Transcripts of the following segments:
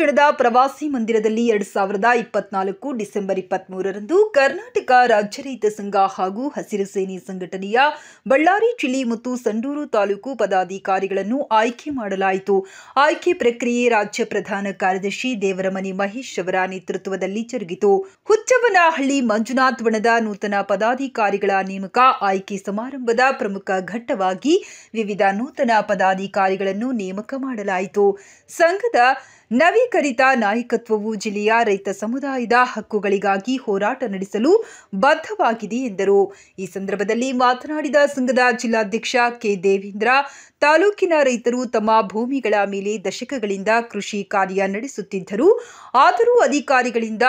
ಪಟ್ಟಣದ ಪ್ರವಾಸಿ ಮಂದಿರದಲ್ಲಿ 2024 ಡಿಸೆಂಬರ್ 23ರಂದು ಕರ್ನಾಟಕ ರಾಜ್ಯ ರೈತ ಸಂಘ ಹಾಗೂ ಹಸಿರು ಸೇನೆ ಸಂಘಟನೆಯ ಬಳ್ಳಾರಿ ಜಿಲ್ಲೆ ಮತ್ತು ಸಂಡೂರು ತಾಲೂಕು ಪದಾಧಿಕಾರಿಗಳನ್ನು ಆಯ್ಕೆ ಮಾಡಲಾಯಿತು. ಆಯ್ಕೆ ಪ್ರಕ್ರಿಯೆ ರಾಜ್ಯ ಪ್ರಧಾನ ಕಾರ್ಯದರ್ಶಿ ದೇವರಮನೆ ಮಹೇಶ್ ಅವರ ನೇತೃತ್ವದಲ್ಲಿ ಜರುಗಿತು. ಹುಚ್ಚವ್ವನಹಳ್ಳಿ ಮಂಜುನಾಥ್ ಬಣದ ನೂತನ ಪದಾಧಿಕಾರಿಗಳ ನೇಮಕ ಆಯ್ಕೆ ಸಮಾರಂಭದ ಪ್ರಮುಖ ಘಟ್ಟವಾಗಿ ವಿವಿಧ ನೂತನ ಪದಾಧಿಕಾರಿಗಳನ್ನು ನೇಮಕ ಮಾಡಲಾಯಿತು. ಸಂಘದ ನವೀಕರಿತ ನಾಯಕತ್ವವು ಜಿಲ್ಲೆಯ ರೈತ ಸಮುದಾಯದ ಹಕ್ಕುಗಳಿಗಾಗಿ ಹೋರಾಟ ನಡೆಸಲು ಬದ್ಧವಾಗಿದೆ ಎಂದರು. ಈ ಸಂದರ್ಭದಲ್ಲಿ ಮಾತನಾಡಿದ ಸಂಘದ ಜಿಲ್ಲಾಧ್ಯಕ್ಷ ಕೆ ದೇವೇಂದ್ರ, ತಾಲೂಕಿನ ರೈತರು ತಮ್ಮ ಭೂಮಿಗಳ ಮೇಲೆ ದಶಕಗಳಿಂದ ಕೃಷಿ ಕಾರ್ಯ ನಡೆಸುತ್ತಿದ್ದರು. ಆದರೂ ಅಧಿಕಾರಿಗಳಿಂದ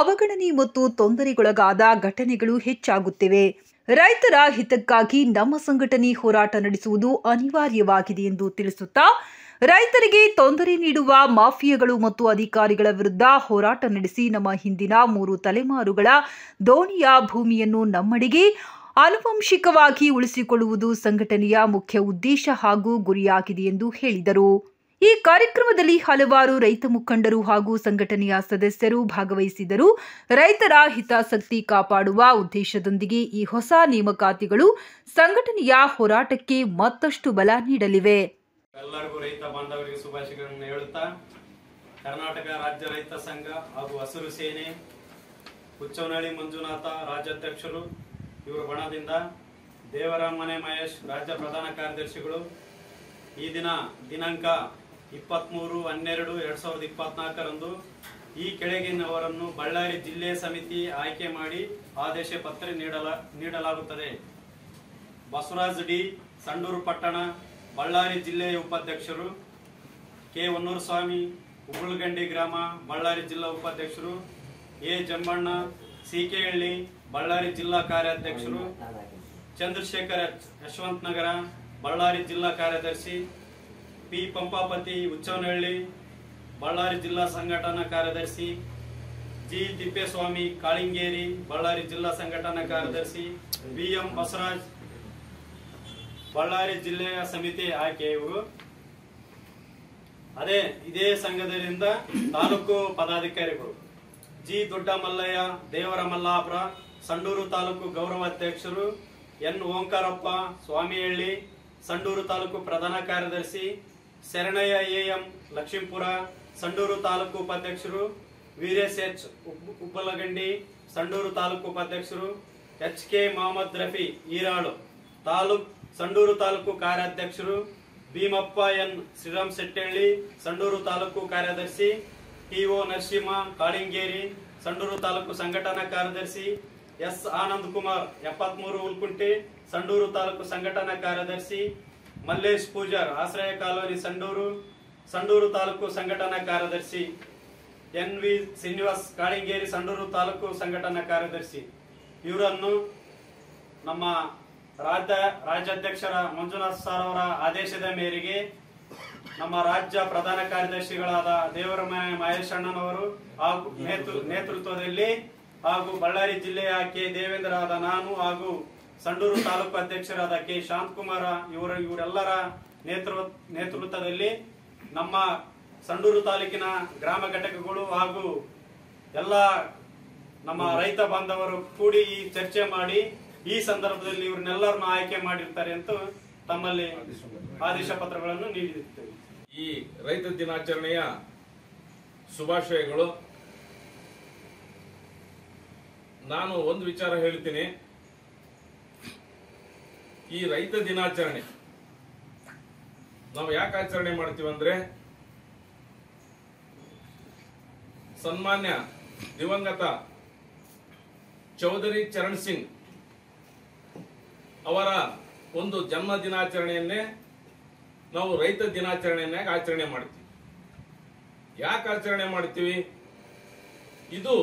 ಅವಗಣನೆ ಮತ್ತು ತೊಂದರೆಗೊಳಗಾದ ಘಟನೆಗಳು ಹೆಚ್ಚಾಗುತ್ತಿವೆ. ರೈತರ ಹಿತಕ್ಕಾಗಿ ನಮ್ಮ ಸಂಘಟನೆ ಹೋರಾಟ ನಡೆಸುವುದು ಅನಿವಾರ್ಯವಾಗಿದೆ ಎಂದು ತಿಳಿಸುತ್ತಾ, ರೈತರಿಗೆ ತೊಂದರೆ ನೀಡುವ ಮಾಫಿಯಾಗಳು ಮತ್ತು ಅಧಿಕಾರಿಗಳ ವಿರುದ್ಧ ಹೋರಾಟ ನಡೆಸಿ ನಮ್ಮ ಹಿಂದಿನ 3 ತಲೆಮಾರುಗಳ ದೋಣಿಯ ಭೂಮಿಯನ್ನು ನಮ್ಮಡೆಗೆ ಆನುವಂಶಿಕವಾಗಿ ಉಳಿಸಿಕೊಳ್ಳುವುದು ಸಂಘಟನೆಯ ಮುಖ್ಯ ಉದ್ದೇಶ ಹಾಗೂ ಗುರಿಯಾಗಿದೆ ಎಂದು ಹೇಳಿದರು. ಈ ಕಾರ್ಯಕ್ರಮದಲ್ಲಿ ಹಲವಾರು ರೈತ ಮುಖಂಡರು ಹಾಗೂ ಸಂಘಟನೆಯ ಸದಸ್ಯರು ಭಾಗವಹಿಸಿದರು. ರೈತರ ಹಿತಾಸಕ್ತಿ ಕಾಪಾಡುವ ಉದ್ದೇಶದೊಂದಿಗೆ ಈ ಹೊಸ ನೇಮಕಾತಿಗಳು ಸಂಘಟನೆಯ ಹೋರಾಟಕ್ಕೆ ಮತ್ತಷ್ಟು ಬಲ ನೀಡಲಿವೆ. ಎಲ್ಲರಿಗೂ ರೈತ ಬಾಂಧವರಿಗೆ ಶುಭಾಶಯಗಳನ್ನು ಹೇಳುತ್ತಾ, ಕರ್ನಾಟಕ ರಾಜ್ಯ ರೈತ ಸಂಘ ಹಾಗೂ ಹಸಿರು ಸೇನೆ ಹುಚ್ಚವ್ವನಹಳ್ಳಿ ಮಂಜುನಾಥ ರಾಜ್ಯಾಧ್ಯಕ್ಷರು ಇವರ ಬಣದಿಂದ ದೇವರಮನೆ ಮಹೇಶ್ ರಾಜ್ಯ ಪ್ರಧಾನ ಕಾರ್ಯದರ್ಶಿಗಳು ಈ ದಿನಾಂಕ 23/12/2024ರಂದು ಈ ಕೆಳಗಿನವರನ್ನು ಬಳ್ಳಾರಿ ಜಿಲ್ಲೆ ಸಮಿತಿ ಆಯ್ಕೆ ಮಾಡಿ ಆದೇಶ ಪತ್ರ ನೀಡಲಾಗುತ್ತದೆ. ಬಸವರಾಜ್ ಡಿ, ಸಂಡೂರು ಪಟ್ಟಣ ಬಳ್ಳಾರಿ ಜಿಲ್ಲೆಯ ಉಪಾಧ್ಯಕ್ಷರು. ಕೆ ಹೊನ್ನೂರಸ್ವಾಮಿ, ಉಗುಳಗಂಡಿ ಗ್ರಾಮ ಬಳ್ಳಾರಿ ಜಿಲ್ಲಾ ಉಪಾಧ್ಯಕ್ಷರು. ಎ ಜಂಬಣ್ಣ, ಸಿಕೆಹಳ್ಳಿ ಬಳ್ಳಾರಿ ಜಿಲ್ಲಾ ಕಾರ್ಯಾಧ್ಯಕ್ಷರು. ಚಂದ್ರಶೇಖರ್ ಯಶವಂತ ನಗರ ಬಳ್ಳಾರಿ ಜಿಲ್ಲಾ ಕಾರ್ಯದರ್ಶಿ. ಪಿ ಪಂಪಾಪತಿ, ಹುಚ್ಚವ್ವನಹಳ್ಳಿ ಬಳ್ಳಾರಿ ಜಿಲ್ಲಾ ಸಂಘಟನಾ ಕಾರ್ಯದರ್ಶಿ. ಜಿ ತಿಪ್ಪೇಸ್ವಾಮಿ, ಕಾಳಿಂಗೇರಿ ಬಳ್ಳಾರಿ ಜಿಲ್ಲಾ ಸಂಘಟನಾ ಕಾರ್ಯದರ್ಶಿ. ಬಿ ಎಂ ಬಸವರಾಜ್ ಬಳ್ಳಾರಿ ಜಿಲ್ಲೆಯ ಸಮಿತಿ ಆಯ್ಕೆ. ಇವರು ಇದೇ ಸಂಘದಿಂದ ತಾಲೂಕು ಪದಾಧಿಕಾರಿಗಳು. ಜಿ ದೊಡ್ಡ ಮಲ್ಲಯ್ಯ, ದೇವರ ಮಲ್ಲಾಪುರ ಸಂಡೂರು ತಾಲೂಕು ಗೌರವಾಧ್ಯಕ್ಷರು. ಎನ್ ಓಂಕಾರಪ್ಪ, ಸ್ವಾಮಿಹಳ್ಳಿ ಸಂಡೂರು ತಾಲೂಕು ಪ್ರಧಾನ ಕಾರ್ಯದರ್ಶಿ. ಶರಣಯ್ಯ ಎಂ, ಲಕ್ಷ್ಮೀಪುರ ಸಂಡೂರು ತಾಲೂಕು ಉಪಾಧ್ಯಕ್ಷರು. ವೀರೇಶ್ ಎಚ್, ಉಪ್ಪಲಗಂಡಿ ಸಂಡೂರು ತಾಲೂಕು ಉಪಾಧ್ಯಕ್ಷರು. ಎಚ್ ಕೆ ಮೊಹಮ್ಮದ್ ರಫಿ, ಈರಾಳು ಸಂಡೂರು ತಾಲೂಕು ಕಾರ್ಯಾಧ್ಯಕ್ಷರು. ಭೀಮಪ್ಪ ಎನ್, ಶ್ರೀರಾಮ್ ಶೆಟ್ಟಹಳ್ಳಿ ಸಂಡೂರು ತಾಲೂಕು ಕಾರ್ಯದರ್ಶಿ. ಟಿ.ಒ. ನರಸಿಂಹ, ಕಾಳಿಂಗೇರಿ ಸಂಡೂರು ತಾಲೂಕು ಸಂಘಟನಾ ಕಾರ್ಯದರ್ಶಿ. ಎಸ್ ಆನಂದ್ ಕುಮಾರ್, 73 ಹುಲ್ಕುಂಟೆ ಸಂಡೂರು ತಾಲೂಕು ಸಂಘಟನಾ ಕಾರ್ಯದರ್ಶಿ. ಮಲ್ಲೇಶ್ ಪೂಜಾರ್, ಆಶ್ರಯ ಕಾಲೋನಿ ಸಂಡೂರು ತಾಲೂಕು ಸಂಘಟನಾ ಕಾರ್ಯದರ್ಶಿ. ಎನ್ ವಿ ಶ್ರೀನಿವಾಸ್, ಕಾಳಿಂಗೇರಿ ಸಂಡೂರು ತಾಲೂಕು ಸಂಘಟನಾ ಕಾರ್ಯದರ್ಶಿ. ಇವರನ್ನು ನಮ್ಮ ರಾಜ್ಯಾಧ್ಯಕ್ಷರ ಮಂಜುನಾಥ್ ಸರ್ ಅವರ ಆದೇಶದ ಮೇರೆಗೆ ನಮ್ಮ ರಾಜ್ಯ ಪ್ರಧಾನ ಕಾರ್ಯದರ್ಶಿಗಳಾದ ದೇವರಮನೆ ಮಹೇಶ್ ಅಣ್ಣನವರು ಹಾಗೂ ನೇತೃತ್ವದಲ್ಲಿ ಹಾಗೂ ಬಳ್ಳಾರಿ ಜಿಲ್ಲೆಯ ಕೆ ದೇವೇಂದ್ರ ಆದ ನಾನು ಹಾಗೂ ಸಂಡೂರು ತಾಲೂಕು ಅಧ್ಯಕ್ಷರಾದ ಕೆ ಶಾಂತಕುಮಾರ ಇವರೆಲ್ಲರ ನೇತೃತ್ವದಲ್ಲಿ ನಮ್ಮ ಸಂಡೂರು ತಾಲೂಕಿನ ಗ್ರಾಮ ಘಟಕಗಳು ಹಾಗೂ ಎಲ್ಲ ನಮ್ಮ ರೈತ ಬಾಂಧವರು ಕೂಡಿ ಈ ಚರ್ಚೆ ಮಾಡಿ ಈ ಸಂದರ್ಭದಲ್ಲಿ ಇವ್ರನ್ನೆಲ್ಲರನ್ನು ಆಯ್ಕೆ ಮಾಡಿರ್ತಾರೆ ಅಂತ ತಮ್ಮಲ್ಲಿ ಆದೇಶ ಪತ್ರಗಳನ್ನು ನೀಡಿರುತ್ತೇವೆ. ಈ ರೈತ ದಿನಾಚರಣೆಯ ಶುಭಾಶಯಗಳು. ನಾನು ಒಂದು ವಿಚಾರ ಹೇಳ್ತೀನಿ. ಈ ರೈತ ದಿನಾಚರಣೆ ನಾವು ಯಾಕೆ ಆಚರಣೆ ಮಾಡ್ತೀವಿ ಅಂದ್ರೆ, ಸನ್ಮಾನ್ಯ ದಿವಂಗತ ಚೌಧರಿ ಚರಣ್ ಸಿಂಗ್ ಅವರ ಒಂದು ಜನ್ಮ ದಿನಾಚರಣೆಯನ್ನೇ ನಾವು ರೈತ ದಿನಾಚರಣೆಯನ್ನಾಗಿ ಆಚರಣೆ ಮಾಡ್ತೀವಿ. ಯಾಕೆ ಆಚರಣೆ ಮಾಡ್ತೀವಿ? ಇದು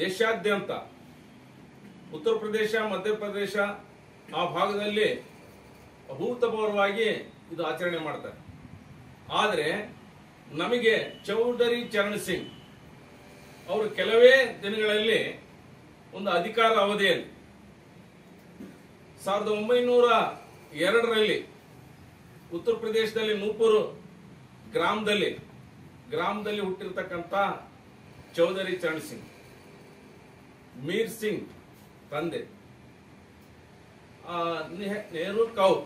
ದೇಶಾದ್ಯಂತ ಉತ್ತರ ಪ್ರದೇಶ, ಮಧ್ಯಪ್ರದೇಶ ಆ ಭಾಗದಲ್ಲಿ ಅಭೂತಪೂರ್ವವಾಗಿ ಇದು ಆಚರಣೆ ಮಾಡ್ತಾರೆ. ಆದರೆ ನಮಗೆ ಚೌಧರಿ ಚರಣ್ ಸಿಂಗ್ ಅವರು ಕೆಲವೇ ದಿನಗಳಲ್ಲಿ ಒಂದು ಅಧಿಕಾರ ಅವಧಿಯಲ್ಲಿ 1902ರಲ್ಲಿ ಉತ್ತರ ಪ್ರದೇಶದಲ್ಲಿ ನೂಪುರ್ ಗ್ರಾಮದಲ್ಲಿ ಗ್ರಾಮದಲ್ಲಿ ಹುಟ್ಟಿರ್ತಕ್ಕಂಥ ಚೌಧರಿ ಚರಣ್ ಸಿಂಗ್, ಮೀರ್ ಸಿಂಗ್ ತಂದೆ, ನೆಹರು ಕೌರ್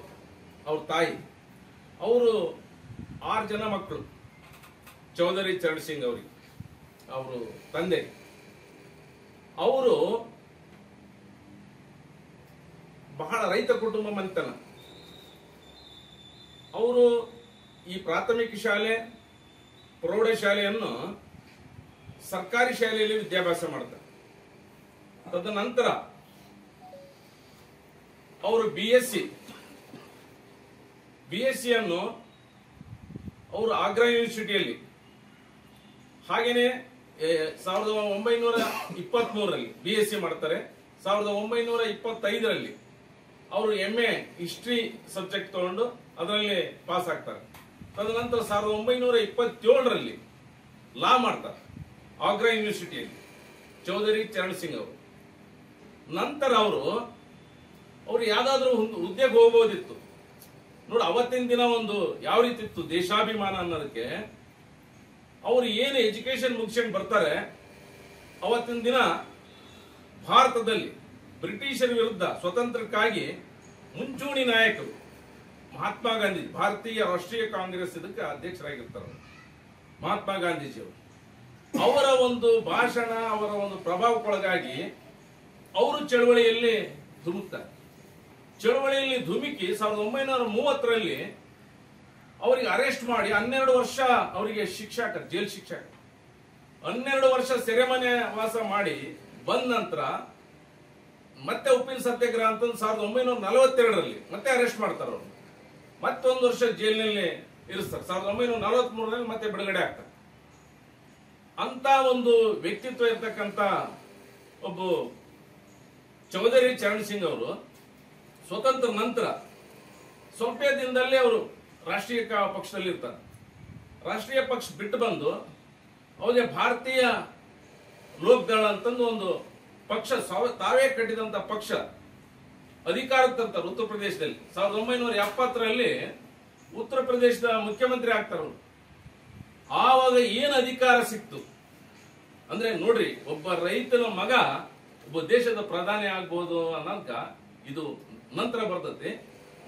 ಅವ್ರ ತಾಯಿ, ಅವರು 6 ಜನ ಮಕ್ಕಳು. ಚೌಧರಿ ಚರಣ್ ಸಿಂಗ್ ಅವರಿಗೆ ಅವರು ತಂದೆ. ಅವರು ಬಹಳ ರೈತ ಕುಟುಂಬ ಮನೆತನ. ಅವರು ಈ ಪ್ರಾಥಮಿಕ ಶಾಲೆ, ಪ್ರೌಢಶಾಲೆಯನ್ನು ಸರ್ಕಾರಿ ಶಾಲೆಯಲ್ಲಿ ವಿದ್ಯಾಭ್ಯಾಸ ಮಾಡ್ತಾರೆ. ತದನಂತರ ಅವರು BSc ಅನ್ನು ಅವರು ಆಗ್ರಾ ಯೂನಿವರ್ಸಿಟಿಯಲ್ಲಿ, ಹಾಗೇನೆ 1923ರಲ್ಲಿ BSc ಮಾಡ್ತಾರೆ. 1925ರಲ್ಲಿ ಅವರು MA ಹಿಸ್ಟ್ರಿ ಸಬ್ಜೆಕ್ಟ್ ತಗೊಂಡು ಅದರಲ್ಲಿ ಪಾಸ್ ಆಗ್ತಾರೆ. ತದನಂತರ 1927ರಲ್ಲಿ ಲಾ ಮಾಡ್ತಾರೆ ಆಗ್ರಾ ಯೂನಿವರ್ಸಿಟಿಯಲ್ಲಿ ಚೌಧರಿ ಚರಣ್ ಸಿಂಗ್ ಅವರು. ನಂತರ ಅವರು ಯಾವ್ದಾದ್ರೂ ಒಂದು ಹುದ್ದೆಗೆ ಹೋಗಬಹುದಿತ್ತು. ನೋಡಿ, ಅವತ್ತಿನ ದಿನ ಒಂದು ಯಾವ ರೀತಿ ಇತ್ತು ದೇಶಾಭಿಮಾನ ಅನ್ನೋದಕ್ಕೆ. ಅವರು ಏನು ಎಜುಕೇಶನ್ ಮುಗಿಸ್ಕೊಂಡು ಬರ್ತಾರೆ, ಅವತ್ತಿನ ದಿನ ಭಾರತದಲ್ಲಿ ಬ್ರಿಟಿಷರ ವಿರುದ್ಧ ಸ್ವತಂತ್ರಕ್ಕಾಗಿ ಮುಂಚೂಣಿ ನಾಯಕರು ಮಹಾತ್ಮ ಗಾಂಧಿ, ಭಾರತೀಯ ರಾಷ್ಟ್ರೀಯ ಕಾಂಗ್ರೆಸ್ ಇದಕ್ಕೆ ಅಧ್ಯಕ್ಷರಾಗಿರ್ತಾರೆ ಮಹಾತ್ಮ ಗಾಂಧೀಜಿಯವರು. ಅವರ ಒಂದು ಭಾಷಣ, ಅವರ ಒಂದು ಪ್ರಭಾವಕ್ಕೊಳಗಾಗಿ ಅವರು ಚಳವಳಿಯಲ್ಲಿ ಧುಮುಕ್ತಾರೆ. ಚಳವಳಿಯಲ್ಲಿ ಧುಮುಕಿ 1930ರಲ್ಲಿ ಅವರಿಗೆ ಅರೆಸ್ಟ್ ಮಾಡಿ 12 ವರ್ಷ ಅವರಿಗೆ ಶಿಕ್ಷೆ ಹಾಕರ್, ಜೈಲ್ ಶಿಕ್ಷೆ. 12 ವರ್ಷ ಸೆರೆಮನೆ ವಾಸ ಮಾಡಿ ಬಂದ ನಂತರ ಮತ್ತೆ ಉಪ್ಪಿನ ಸತ್ಯಾಗ್ರಹ ಅಂತ 1942ರಲ್ಲಿ ಮತ್ತೆ ಅರೆಸ್ಟ್ ಮಾಡ್ತಾರೆ. ಅವರು ಮತ್ತೊಂದು ವರ್ಷ ಜೈಲಿನಲ್ಲಿ ಇರಿಸ್ತಾರೆ. 1943ರಲ್ಲಿ ಮತ್ತೆ ಬಿಡುಗಡೆ ಆಗ್ತಾರೆ. ಅಂತ ಒಂದು ವ್ಯಕ್ತಿತ್ವ ಇರ್ತಕ್ಕಂಥ ಒಬ್ಬ ಚೌಧರಿ ಚರಣ್ ಸಿಂಗ್ ಅವರು ಸ್ವತಂತ್ರ ನಂತರ ಸ್ವಲ್ಪ ದಿನದಲ್ಲೇ ಅವರು ರಾಷ್ಟ್ರೀಯ ಪಕ್ಷದಲ್ಲಿ ಇರ್ತಾರೆ. ರಾಷ್ಟ್ರೀಯ ಪಕ್ಷ ಬಿಟ್ಟು ಬಂದು ಅವರಿಗೆ ಭಾರತೀಯ ಲೋಕದಳ ಅಂತಂದು ಒಂದು ಪಕ್ಷ, ತಾವೇ ಕಟ್ಟಿದಂತ ಪಕ್ಷ ಅಧಿಕಾರಕ್ಕೆ ತರ್ತಾರೆ ಉತ್ತರ ಪ್ರದೇಶದಲ್ಲಿ. 1970ರಲ್ಲಿ ಉತ್ತರ ಪ್ರದೇಶದ ಮುಖ್ಯಮಂತ್ರಿ ಆಗ್ತಾರೆ ಅವರು. ಆವಾಗ ಏನು ಅಧಿಕಾರ ಸಿಕ್ತು ಅಂದ್ರೆ ನೋಡ್ರಿ, ಒಬ್ಬ ರೈತನ ಮಗ ಒಬ್ಬ ದೇಶದ ಪ್ರಧಾನಿ ಆಗ್ಬಹುದು ಅನ್ನೋದಕ್ಕ ಇದು ನಂತರ ಬರ್ತದೆ.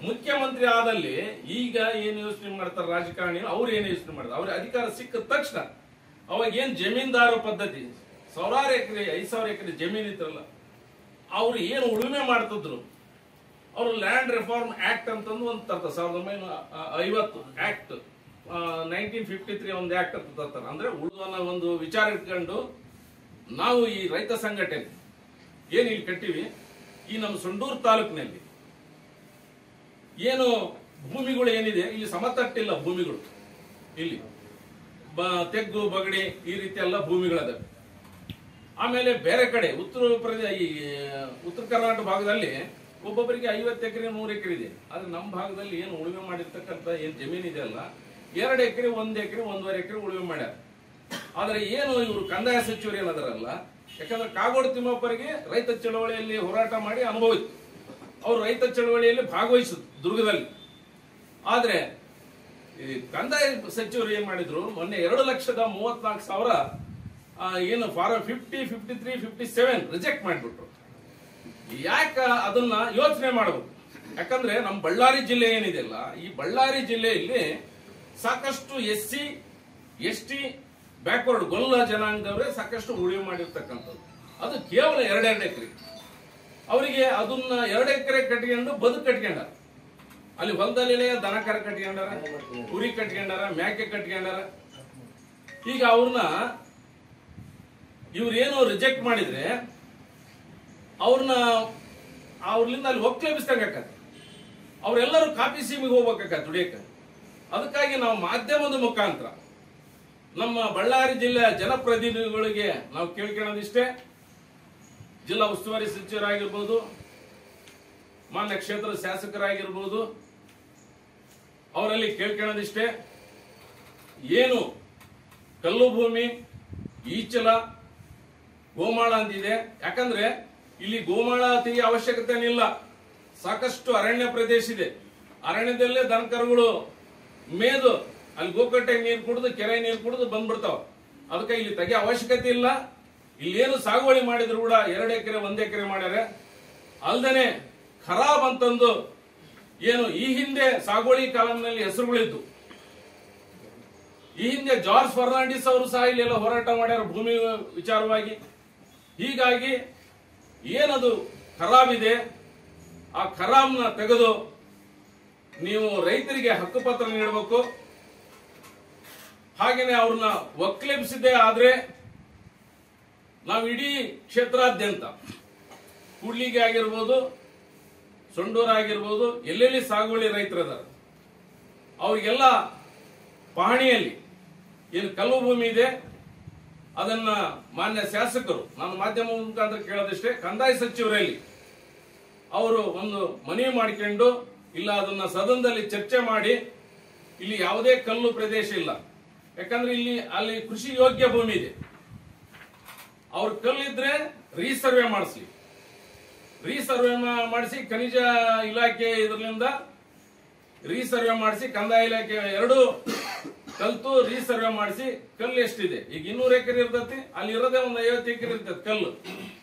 ಮುಖ್ಯಮಂತ್ರಿ ಆದಲ್ಲಿ ಈಗ ಏನು ಯೋಚನೆ ಮಾಡ್ತಾರೆ ರಾಜಕಾರಣಿ, ಅವ್ರು ಏನು ಯೋಚನೆ ಮಾಡ್ತಾರೆ, ಅವ್ರ ಅಧಿಕಾರ ಸಿಕ್ಕ ತಕ್ಷಣ ಅವಾಗ ಏನ್ ಜಮೀನ್ದಾರ ಪದ್ಧತಿ, 1000 ಎಕರೆ 5000 ಎಕರೆ ಜಮೀನ್ ಇತ್ತಲ್ಲ, ಅವ್ರು ಏನು ಉಳುಮೆ ಮಾಡ್ತಿದ್ರು, ಅವರು ಲ್ಯಾಂಡ್ ರಿಫಾರ್ಮ್ ಆಕ್ಟ್ ಅಂತಂದು ಒಂದು ತರ್ತಾರೆ. 1950 ಆಕ್ಟ್, 1953 ಒಂದು ಆಕ್ಟ್ ಅಂತ ತರ್ತಾರೆ. ಅಂದ್ರೆ ಉಳುವನ್ನ ಒಂದು ವಿಚಾರ ಇಟ್ಕೊಂಡು ನಾವು ಈ ರೈತ ಸಂಘಟನೆ ಏನ್ ಇಲ್ಲಿ ಕಟ್ಟಿವಿ, ಈ ನಮ್ಮ ಸಂಡೂರು ತಾಲೂಕಿನಲ್ಲಿ ಏನು ಭೂಮಿಗಳು ಏನಿದೆ, ಇಲ್ಲಿ ಸಮತಟ್ಟಿಲ್ಲ ಭೂಮಿಗಳು, ಇಲ್ಲಿ ತೆಗ್ಗು ಬಗಡಿ ಈ ರೀತಿ ಎಲ್ಲ ಭೂಮಿಗಳದ. ಆಮೇಲೆ ಬೇರೆ ಕಡೆ ಉತ್ತರ ಕರ್ನಾಟಕ ಭಾಗದಲ್ಲಿ ಒಬ್ಬೊಬ್ಬರಿಗೆ 50 ಎಕರೆ 100 ಎಕರೆ ಇದೆ. ಆದ್ರೆ ನಮ್ಮ ಭಾಗದಲ್ಲಿ ಏನು ಉಳುಮೆ ಮಾಡಿರ್ತಕ್ಕಂಥ ಏನ್ ಜಮೀನ್ ಇದೆ ಅಲ್ಲ, 2 ಎಕರೆ 1 ಎಕರೆ 1.5 ಎಕರೆ ಉಳುಮೆ ಮಾಡ್ಯಾರ. ಆದ್ರೆ ಏನು ಇವರು ಕಂದಾಯ ಸಚಿವರು ಏನದಾರಲ್ಲ, ಯಾಕಂದ್ರೆ ಕಾಗೋಡು ತಿಮ್ಮಪ್ಪರಿಗೆ ರೈತ ಚಳವಳಿಯಲ್ಲಿ ಹೋರಾಟ ಮಾಡಿ ಅನುಭವ ಇತ್ತು. ಅವರು ರೈತ ಚಳವಳಿಯಲ್ಲಿ ಭಾಗವಹಿಸಿದ್ರು ದುರ್ಗದಲ್ಲಿ. ಆದ್ರೆ ಈ ಕಂದಾಯ ಸಚಿವರು ಏನ್ ಮಾಡಿದ್ರು, ಮೊನ್ನೆ 2,34,000 ಏನು ಫಾರಂ 50, 53, 57 ರಿಜೆಕ್ಟ್ ಮಾಡಿಬಿಟ್ರು. ಯಾಕ ಅದನ್ನ ಯೋಚನೆ ಮಾಡಬೇಕು. ಯಾಕಂದ್ರೆ ನಮ್ಮ ಬಳ್ಳಾರಿ ಜಿಲ್ಲೆ ಏನಿದೆಯಲ್ಲ, ಈ ಬಳ್ಳಾರಿ ಜಿಲ್ಲೆಯಲ್ಲಿ ಸಾಕಷ್ಟು SC ST ಬ್ಯಾಕ್ವರ್ಡ್ ಗೊಲ್ಲ ಜನಾಂಗದವರೇ ಸಾಕಷ್ಟು ಉಳುಮೆ ಮಾಡಿರ್ತಕ್ಕಂಥದ್ದು. ಅದು ಕೇವಲ 2 ಎಕರೆ. ಅವರಿಗೆ ಅದನ್ನ 2 ಎಕರೆ ಕಟ್ಕೊಂಡು ಬದುಕು ಕಟ್ಕೊಂಡಾರ. ಅಲ್ಲಿ ಹೊಲದಲ್ಲಿ ದನ ಕರ ಕಟ್ಕೊಂಡಾರ, ಕುರಿ ಕಟ್ಕೊಂಡಾರ, ಮೇಕೆ ಕಟ್ಕೊಂಡಾರ. ಈಗ ಇವ್ರೇನು ರಿಜೆಕ್ಟ್ ಮಾಡಿದ್ರೆ ಅವ್ರಲಿಂದ ಅಲ್ಲಿ ಒಕ್ಕಲೆಬ್ಬಿಸ್ದಂಗಾಕತ್ತೆ. ಅವರೆಲ್ಲರೂ ಕಾಪಿ ಸೀಮಿಗೆ ಹೋಗ್ಬೇಕಾಗತ್ತೆ ದುಡಿಯಕ್ಕೆ. ಅದಕ್ಕಾಗಿ ನಾವು ಮಾಧ್ಯಮದ ಮುಖಾಂತರ ನಮ್ಮ ಬಳ್ಳಾರಿ ಜಿಲ್ಲೆಯ ಜನಪ್ರತಿನಿಧಿಗಳಿಗೆ ನಾವು ಕೇಳ್ಕೊಳ್ಳೋದಿಷ್ಟೇ, ಜಿಲ್ಲಾ ಉಸ್ತುವಾರಿ ಸಚಿವರಾಗಿರ್ಬೋದು, ಮಾನ್ಯ ಕ್ಷೇತ್ರದ ಶಾಸಕರಾಗಿರ್ಬೋದು, ಅವರಲ್ಲಿ ಕೇಳ್ಕೊಳ್ಳೋದಿಷ್ಟೇ, ಏನು ಕಲ್ಲು ಭೂಮಿ, ಈಚಲ, ಗೋಮಾಳ ಅಂತಿದೆ. ಯಾಕಂದ್ರೆ ಇಲ್ಲಿ ಗೋಮಾಳ ತೆಗೆಯ ಅವಶ್ಯಕತೆ ಇಲ್ಲ, ಸಾಕಷ್ಟು ಅರಣ್ಯ ಪ್ರದೇಶ ಇದೆ. ಅರಣ್ಯದಲ್ಲೇ ದನಕರುಗಳು ಮೇದು ಅಲ್ಲಿ ಗೋಕಟ್ಟೆ ನೀರು ಕುಡಿದು ಕೆರೆ ನೀರು ಕುಡಿದು ಬಂದ್ಬಿಡ್ತಾವ. ಅದಕ್ಕೆ ಇಲ್ಲಿ ತೆಗೆ ಅವಶ್ಯಕತೆ ಇಲ್ಲ. ಇಲ್ಲೇನು ಸಾಗುವಳಿ ಮಾಡಿದ್ರು ಕೂಡ 2 ಎಕರೆ 1 ಎಕರೆ ಮಾಡ್ಯಾರ. ಅಲ್ದೇನೆ ಖರಾಬ್ ಅಂತಂದು ಏನು ಈ ಹಿಂದೆ ಸಾಗುವಳಿ ಕಾಲಂನಲ್ಲಿ ಹೆಸರುಗಳಿದ್ದು, ಈ ಹಿಂದೆ ಜಾರ್ಜ್ ಫರ್ನಾಂಡಿಸ್ ಅವರು ಸಹ ಇಲ್ಲೆಲ್ಲ ಹೋರಾಟ ಮಾಡ್ಯಾರ ಭೂಮಿ ವಿಚಾರವಾಗಿ. ಹೀಗಾಗಿ ಏನದು ಖರಾಬ್ ಇದೆ, ಆ ಖರಾಬ್ನ ತೆಗೆದು ನೀವು ರೈತರಿಗೆ ಹಕ್ಕುಪತ್ರ ನೀಡಬೇಕು. ಹಾಗೇನೆ ಅವ್ರನ್ನ ಒಕ್ಕಲೆಬ್ಸಿದ್ದೇ ಆದ್ರೆ ನಾವು ಇಡೀ ಕ್ಷೇತ್ರಾದ್ಯಂತ ಕೂಡ್ಲಿಗೆ ಆಗಿರ್ಬೋದು, ಸೊಂಡೂರ ಆಗಿರ್ಬೋದು, ಎಲ್ಲೆಲ್ಲಿ ಸಾಗುವಳಿ ರೈತರಿದ್ದಾರೆ ಅವ್ರಿಗೆಲ್ಲ ಪಹಣಿಯಲ್ಲಿ ಏನು ಕಲ್ಲು ಭೂಮಿ ಇದೆ ಅದನ್ನ ಮಾನ್ಯ ಶಾಸಕರು, ನಾನು ಮಾಧ್ಯಮ ಮುಖಾಂತರ ಕೇಳೋದಷ್ಟೇ, ಕಂದಾಯ ಸಚಿವರಲ್ಲಿ ಅವರು ಒಂದು ಮನವಿ ಮಾಡಿಕೊಂಡು ಇಲ್ಲ ಅದನ್ನ ಸದನದಲ್ಲಿ ಚರ್ಚೆ ಮಾಡಿ, ಇಲ್ಲಿ ಯಾವುದೇ ಕಲ್ಲು ಪ್ರದೇಶ ಇಲ್ಲ, ಯಾಕಂದ್ರೆ ಅಲ್ಲಿ ಕೃಷಿ ಯೋಗ್ಯ ಭೂಮಿ ಇದೆ. ಅವ್ರ ಕಲ್ಲಿದ್ರೆ ರೀಸರ್ವೆ ಮಾಡಿಸ್ಲಿ, ರೀಸರ್ವೆ ಮಾಡಿಸಿ ಖನಿಜ ಇಲಾಖೆ ಇದರಿಂದ ರೀಸರ್ವೆ ಮಾಡಿಸಿ, ಕಂದಾಯ ಇಲಾಖೆ ಎರಡು ಕಲ್ತು ರೀಸರ್ವೆ ಮಾಡಿಸಿ ಕಲ್ಲು ಎಷ್ಟಿದೆ. ಈಗ 200 ಎಕರೆ ಇರ್ತತಿ, ಅಲ್ಲಿ ಇರೋದೇ ಒಂದು 50 ಎಕರೆ ಇರ್ತದೆ ಕಲ್ಲು,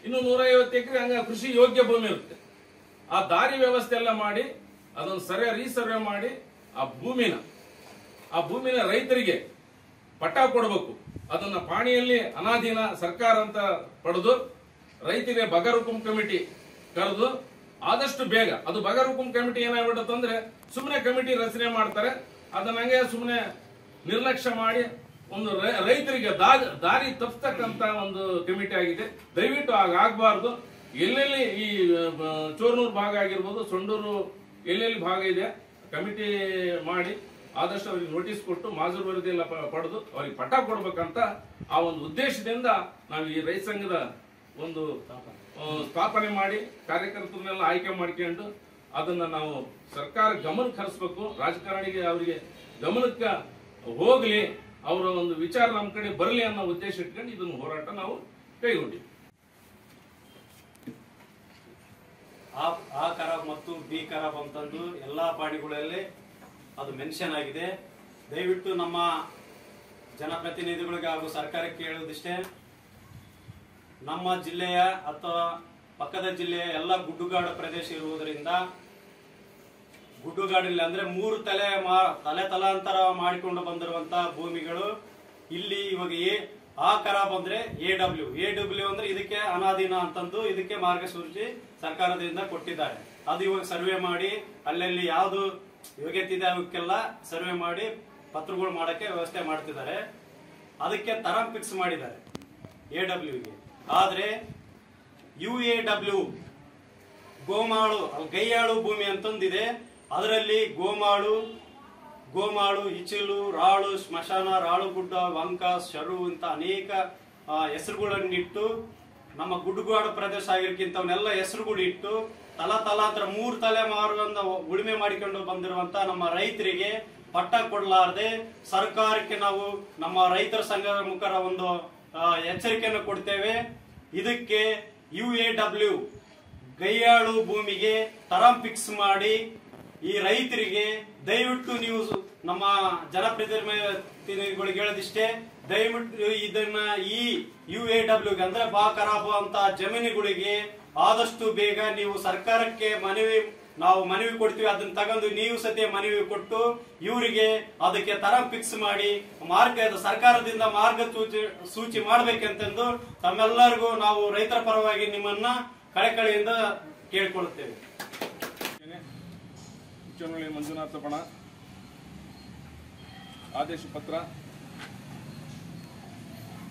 ಇನ್ನು 150 ಎಕರೆ ಹಂಗ ಕೃಷಿ ಯೋಗ್ಯ ಭೂಮಿ ಇರುತ್ತೆ. ಆ ದಾರಿ ವ್ಯವಸ್ಥೆ ಎಲ್ಲ ಮಾಡಿ ಅದನ್ನು ಸರಿಯಾಗಿ ರೀಸರ್ವೆ ಮಾಡಿ ಆ ಭೂಮಿನ ರೈತರಿಗೆ ಪಟ್ಟ ಕೊಡಬೇಕು. ಅದನ್ನ ಪಾಣಿಯಲ್ಲಿ ಅನಾಧೀನ ಸರ್ಕಾರ ಅಂತ ಪಡೆದು ರೈತರಿಗೆ ಬಗರ್ ಹುಕುಂ ಕಮಿಟಿ ಕರೆದು ಆದಷ್ಟು ಬೇಗ, ಅದು ಬಗರ್ ಹುಕುಂ ಕಮಿಟಿ ಏನಾಗ್ಬಿಡುತ್ತಂದ್ರೆ ಸುಮ್ಮನೆ ಕಮಿಟಿ ರಚನೆ ಮಾಡ್ತಾರೆ, ಅದನ್ನ ಹಂಗೆ ಸುಮ್ಮನೆ ನಿರ್ಲಕ್ಷ್ಯ ಮಾಡಿ ಒಂದು ರೈತರಿಗೆ ದಾರಿ ತಪ್ಪಿಸ್ತಕ್ಕಂತ ಒಂದು ಕಮಿಟಿ ಆಗಿದೆ. ದಯವಿಟ್ಟು ಆಗಬಾರ್ದು. ಎಲ್ಲೆಲ್ಲಿ ಈ ಚೋರ್ನೂರು ಭಾಗ ಆಗಿರ್ಬೋದು, ಸೊಂಡೂರು ಎಲ್ಲೆಲ್ಲಿ ಭಾಗ ಇದೆ ಕಮಿಟಿ ಮಾಡಿ ಆದಷ್ಟು ಅವ್ರಿಗೆ ನೋಟಿಸ್ ಕೊಟ್ಟು ಮಾಜೂರು ವರದಿ ಎಲ್ಲ ಪಡೆದು ಅವ್ರಿಗೆ ಪಟ್ಟ ಕೊಡ್ಬೇಕಂತ ಆ ಒಂದು ಉದ್ದೇಶದಿಂದ ನಾವು ಈ ರೈತ ಸಂಘದ ಒಂದು ಸ್ಥಾಪನೆ ಮಾಡಿ ಕಾರ್ಯಕರ್ತರನ್ನೆಲ್ಲ ಆಯ್ಕೆ ಮಾಡ್ಕೊಂಡು ಅದನ್ನ ನಾವು ಸರ್ಕಾರ ಗಮನಕ್ಕೆ ಹರಿಸಬೇಕು. ರಾಜಕಾರಣಿಗೆ ಅವರಿಗೆ ಗಮನಕ್ಕೆ ಹೋಗ್ಲಿ, ಅವರ ಒಂದು ವಿಚಾರ ನಮ್ಮ ಕಡೆ ಬರಲಿ ಅನ್ನೋ ಉದ್ದೇಶ ಇಟ್ಕೊಂಡು ಇದನ್ನು ಹೋರಾಟ ನಾವು ಕೈಗೊಂಡಿವಿ. ಆ ಖರಾಬ್ ಮತ್ತು ಬಿ ಖರಾಬ್ ಅಂತಂದು ಎಲ್ಲಾ ಪಾಣಿಗಳಲ್ಲಿ ಅದು ಮೆನ್ಷನ್ ಆಗಿದೆ. ದಯವಿಟ್ಟು ನಮ್ಮ ಜನಪ್ರತಿನಿಧಿಗಳಿಗೆ ಹಾಗೂ ಸರ್ಕಾರಕ್ಕೆ ಹೇಳುವುದಿಷ್ಟೇ, ನಮ್ಮ ಜಿಲ್ಲೆಯ ಅಥವಾ ಪಕ್ಕದ ಜಿಲ್ಲೆಯ ಎಲ್ಲ ಗುಡ್ಡುಗಾಡು ಪ್ರದೇಶ ಇರುವುದರಿಂದ ಗುಡ್ಡುಗಾಡಲ್ಲಿ ಅಂದ್ರೆ 3 ತಲಾಂತರ ಮಾಡಿಕೊಂಡು ಬಂದಿರುವಂತಹ ಭೂಮಿಗಳು ಇಲ್ಲಿ ಇವಾಗ ಆ ಖರಾಬ್ ಅಂದ್ರೆ ಎಡಬ್ಲ್ಯೂ ಅಂದ್ರೆ ಇದಕ್ಕೆ ಅನಾಧೀನ ಅಂತಂದು ಇದಕ್ಕೆ ಮಾರ್ಗಸೂಚಿ ಸರ್ಕಾರದಿಂದ ಕೊಟ್ಟಿದ್ದಾರೆ. ಅದು ಇವಾಗ ಸರ್ವೆ ಮಾಡಿ ಅಲ್ಲಲ್ಲಿ ಯಾವ್ದು ಯೋಗ್ಯತೆ ಇದೆ ಅವಕ್ಕೆಲ್ಲ ಸರ್ವೆ ಮಾಡಿ ಪತ್ರಗಳು ಮಾಡಕ್ಕೆ ವ್ಯವಸ್ಥೆ ಮಾಡ್ತಿದ್ದಾರೆ. ಅದಕ್ಕೆ ತರಂ ಫಿಕ್ಸ್ ಮಾಡಿದ್ದಾರೆ ಎಡಬ್ಲ್ಯೂಗೆ. ಆದ್ರೆ UAW ಗೋಮಾಳು ಗೈಯಾಳು ಭೂಮಿ ಅಂತಂದಿದೆ. ಅದರಲ್ಲಿ ಗೋಮಾಳು, ಇಚಿಲು, ರಾಳು, ಸ್ಮಶಾನ, ರಾಳುಗುಡ್ಡ, ವಂಕ, ಶರು ಅಂತ ಅನೇಕ ಹೆಸರುಗಳನ್ನಿಟ್ಟು ನಮ್ಮ ಗುಡ್ಡುಗಾಡು ಪ್ರದೇಶ ಆಗಿರ್ಕಿಂತವನ್ನೆಲ್ಲ ಹೆಸರುಗಳು ಇಟ್ಟು ತಲಾಂತರ 3 ತಲೆಮಾರುಗಳಿಂದ ಉಳುಮೆ ಮಾಡಿಕೊಂಡು ಬಂದಿರುವಂತ ನಮ್ಮ ರೈತರಿಗೆ ಪಟ್ಟ ಕೊಡಲಾರದೆ ಸರ್ಕಾರಕ್ಕೆ ನಾವು ನಮ್ಮ ರೈತರ ಸಂಘದ ಮುಖಾಂತರ ಒಂದು ಎಚ್ಚರಿಕೆಯನ್ನು ಕೊಡ್ತೇವೆ. ಇದಕ್ಕೆ UAW ಗೈಯಾಳು ಭೂಮಿಗೆ ತರಂ ಫಿಕ್ಸ್ ಮಾಡಿ ಈ ರೈತರಿಗೆ ದಯವಿಟ್ಟು ನೀವು ನಮ್ಮ ಜನಪ್ರತಿನಿಧಿಗಳಿಗೆ ಹೇಳದಿಷ್ಟೇ, ದಯವಿಟ್ಟು ಇದನ್ನ ಈ UAW ಅಂದ್ರೆ ಬಾ ಖರಾಬು ಅಂತ ಜಮೀನುಗಳಿಗೆ ಆದಷ್ಟು ಬೇಗ ನೀವು ಸರ್ಕಾರಕ್ಕೆ ನಾವು ಮನವಿ ಕೊಡ್ತೀವಿ. ಅದನ್ನ ತಗೊಂಡು ನೀವು ಸದ್ಯ ಮನವಿ ಕೊಟ್ಟು ಇವರಿಗೆ ಅದಕ್ಕೆ ತರಂ ಫಿಕ್ಸ್ ಮಾಡಿ ಸರ್ಕಾರದಿಂದ ಮಾರ್ಗಸೂಚಿ ಮಾಡ್ಬೇಕಂತಂದು ತಮ್ಮೆಲ್ಲರಿಗೂ ನಾವು ರೈತರ ಪರವಾಗಿ ನಿಮ್ಮನ್ನ ಕಳಕಳಿಯಿಂದ ಕೇಳಿಕೊಳ್ಳುತ್ತೇವೆ. ಚುನಾವಣೆ ಮಂಜುನಾಥ ಬಣ ಆದೇಶ ಪತ್ರ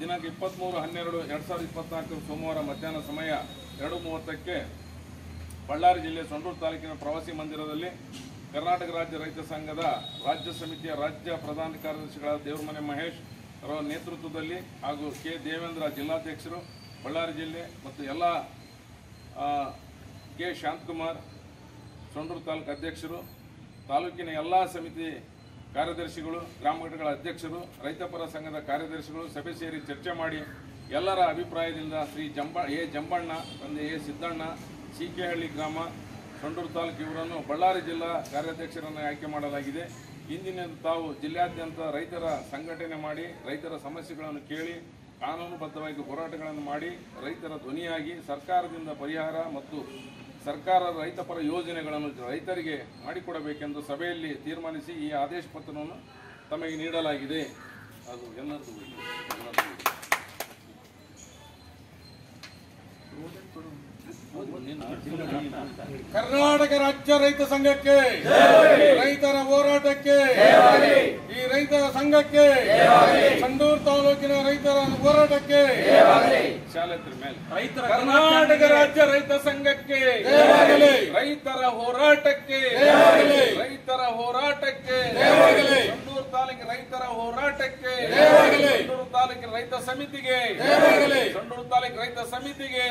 ದಿನಾಂಕ 23/12/2024 ಸೋಮವಾರ ಮಧ್ಯಾಹ್ನ ಸಮಯ 2:30ಕ್ಕೆ ಬಳ್ಳಾರಿ ಜಿಲ್ಲೆ ಸೊಂಡೂರು ತಾಲೂಕಿನ ಪ್ರವಾಸಿ ಮಂದಿರದಲ್ಲಿ ಕರ್ನಾಟಕ ರಾಜ್ಯ ರೈತ ಸಂಘದ ರಾಜ್ಯ ಸಮಿತಿಯ ರಾಜ್ಯ ಪ್ರಧಾನ ಕಾರ್ಯದರ್ಶಿಗಳಾದ ದೇವರಮನೆ ಮಹೇಶ್ ಅವರ ನೇತೃತ್ವದಲ್ಲಿ ಹಾಗೂ ಕೆ ದೇವೇಂದ್ರ ಜಿಲ್ಲಾಧ್ಯಕ್ಷರು, ಬಳ್ಳಾರಿ ಜಿಲ್ಲೆ ಮತ್ತು ಎಲ್ಲ ಕೆ ಶಾಂತಕುಮಾರ್ ಸೊಂಡೂರು ತಾಲೂಕು ಅಧ್ಯಕ್ಷರು, ತಾಲೂಕಿನ ಎಲ್ಲ ಸಮಿತಿ ಕಾರ್ಯದರ್ಶಿಗಳು, ಗ್ರಾಮ ಘಟಕಗಳ ಅಧ್ಯಕ್ಷರು, ರೈತಪರ ಸಂಘದ ಕಾರ್ಯದರ್ಶಿಗಳು ಸಭೆ ಸೇರಿ ಚರ್ಚೆ ಮಾಡಿ ಎಲ್ಲರ ಅಭಿಪ್ರಾಯದಿಂದ ಶ್ರೀ ಜಂಬಣ್ಣ, ತಂದೆ ಎ ಸಿದ್ದಣ್ಣ, ಸಿಕೆಹಳ್ಳಿ ಗ್ರಾಮ, ಸೊಂಡೂರು ತಾಲೂಕು ಇವರನ್ನು ಬಳ್ಳಾರಿ ಜಿಲ್ಲಾ ಕಾರ್ಯಾಧ್ಯಕ್ಷರನ್ನು ಆಯ್ಕೆ ಮಾಡಲಾಗಿದೆ. ಇಂದಿನ ತಾವು ಜಿಲ್ಲೆಯಾದ್ಯಂತ ರೈತರ ಸಂಘಟನೆ ಮಾಡಿ ರೈತರ ಸಮಸ್ಯೆಗಳನ್ನು ಕೇಳಿ ಕಾನೂನುಬದ್ಧವಾಗಿ ಹೋರಾಟಗಳನ್ನು ಮಾಡಿ ರೈತರ ಧ್ವನಿಯಾಗಿ ಸರ್ಕಾರದಿಂದ ಪರಿಹಾರ ಮತ್ತು ಸರ್ಕಾರದ ರೈತಪರ ಯೋಜನೆಗಳನ್ನು ರೈತರಿಗೆ ಮಾಡಿಕೊಡಬೇಕೆಂದು ಸಭೆಯಲ್ಲಿ ತೀರ್ಮಾನಿಸಿ ಈ ಆದೇಶ ಪತ್ರವನ್ನು ತಮಗೆ ನೀಡಲಾಗಿದೆ. ಅದು ಎಲ್ಲರದ್ದು ಕರ್ನಾಟಕ ರಾಜ್ಯ ರೈತ ಸಂಘಕ್ಕೆ, ರೈತರ ಹೋರಾಟಕ್ಕೆ, ಈ ರೈತರ ಸಂಘಕ್ಕೆ, ಸಂಡೂರು ತಾಲೂಕಿನ ರೈತರ ಹೋರಾಟಕ್ಕೆ, ಕರ್ನಾಟಕ ರಾಜ್ಯ ರೈತ ಸಂಘಕ್ಕೆ, ರೈತರ ಹೋರಾಟಕ್ಕೆ, ರೈತರ ಹೋರಾಟಕ್ಕೆ, ಸಂಡೂರು ತಾಲೂಕಿನ ರೈತರ ಹೋರಾಟಕ್ಕೆ, ಸಂಡೂರು ತಾಲೂಕಿನ ರೈತ ಸಮಿತಿಗೆ, ಸಂಡೂರು ತಾಲೂಕಿನ ರೈತ ಸಮಿತಿಗೆ